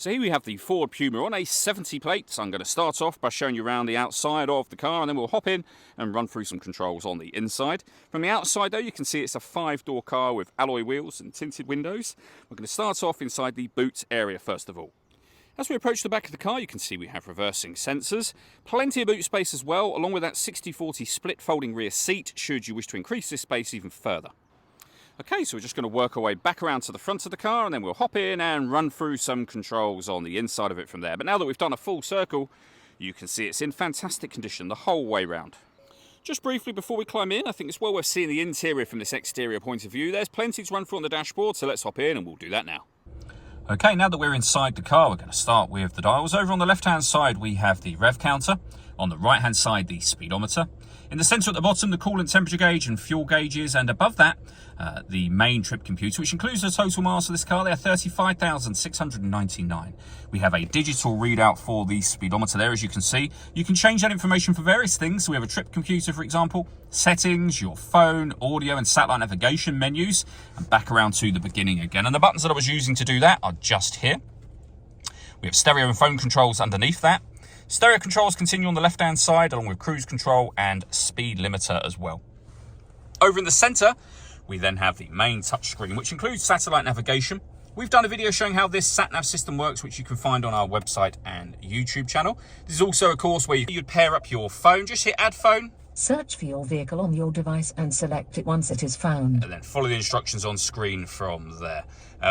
So here we have the Ford Puma on a 70 plate. So I'm going to start off by showing you around the outside of the car, and then we'll hop in and run through some controls on the inside. From the outside though, you can see it's a 5-door car with alloy wheels and tinted windows. We're going to start off inside the boot area first of all. As we approach the back of the car, you can see we have reversing sensors, plenty of boot space as well, along with that 60/40 split folding rear seat should you wish to increase this space even further. Okay, so we're just going to work our way back around to the front of the car, and then we'll hop in and run through some controls on the inside of it from there. But now that we've done a full circle, you can see it's in fantastic condition the whole way round. Just briefly before we climb in, I think it's well worth seeing the interior from this exterior point of view. There's plenty to run through on the dashboard, so let's hop in and we'll do that now. Okay, now that we're inside the car, we're going to start with the dials. Over on the left-hand side, we have the rev counter. On the right-hand side, the speedometer. In the centre at the bottom, the coolant temperature gauge and fuel gauges. And above that, the main trip computer, which includes the total miles of this car. They're 35,699. We have a digital readout for the speedometer there, as you can see. You can change that information for various things. So we have a trip computer, for example, settings, your phone, audio and satellite navigation menus, and back around to the beginning again. And the buttons that I was using to do that are just here. We have stereo and phone controls underneath that. Stereo controls continue on the left-hand side, along with cruise control and speed limiter as well. Over in the centre, we then have the main touchscreen, which includes satellite navigation. We've done a video showing how this sat-nav system works, which you can find on our website and YouTube channel. This is also, of course, where you'd pair up your phone. Just hit Add Phone. Search for your vehicle on your device and select it once it is found. And then follow the instructions on screen from there.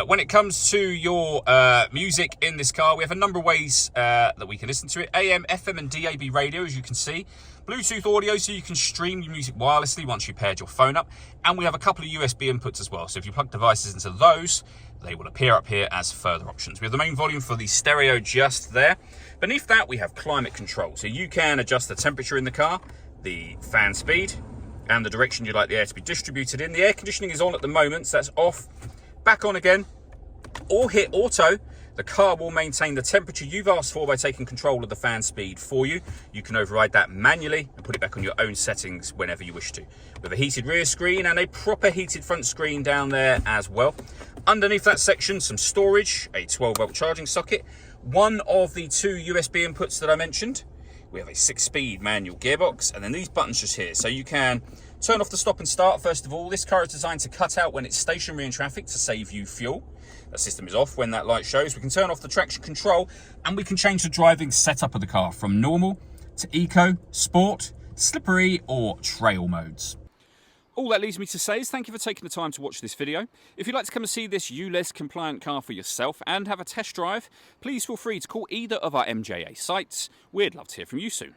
When it comes to your music in this car, we have a number of ways that we can listen to it. AM, FM and DAB radio, as you can see. Bluetooth audio, so you can stream your music wirelessly once you paired your phone up. And we have a couple of USB inputs as well. So if you plug devices into those, they will appear up here as further options. We have the main volume for the stereo just there. Beneath that, we have climate control. So you can adjust the temperature in the car, the fan speed, and the direction you'd like the air to be distributed in. The air conditioning is on at the moment, so that's off. Back on again, or hit auto. The car will maintain the temperature you've asked for by taking control of the fan speed for you. You can override that manually and put it back on your own settings whenever you wish to. With a heated rear screen and a proper heated front screen down there as well. Underneath that section, some storage, a 12-volt charging socket, one of the 2 USB inputs that I mentioned. We have a 6-speed manual gearbox, and then these buttons just here. So you can turn off the stop and start, first of all. This car is designed to cut out when it's stationary in traffic to save you fuel. That system is off when that light shows. We can turn off the traction control, and we can change the driving setup of the car from normal to eco, sport, slippery, or trail modes. All that leaves me to say is thank you for taking the time to watch this video. If you'd like to come and see this ULEZ compliant car for yourself and have a test drive, please feel free to call either of our MJA sites. We'd love to hear from you soon.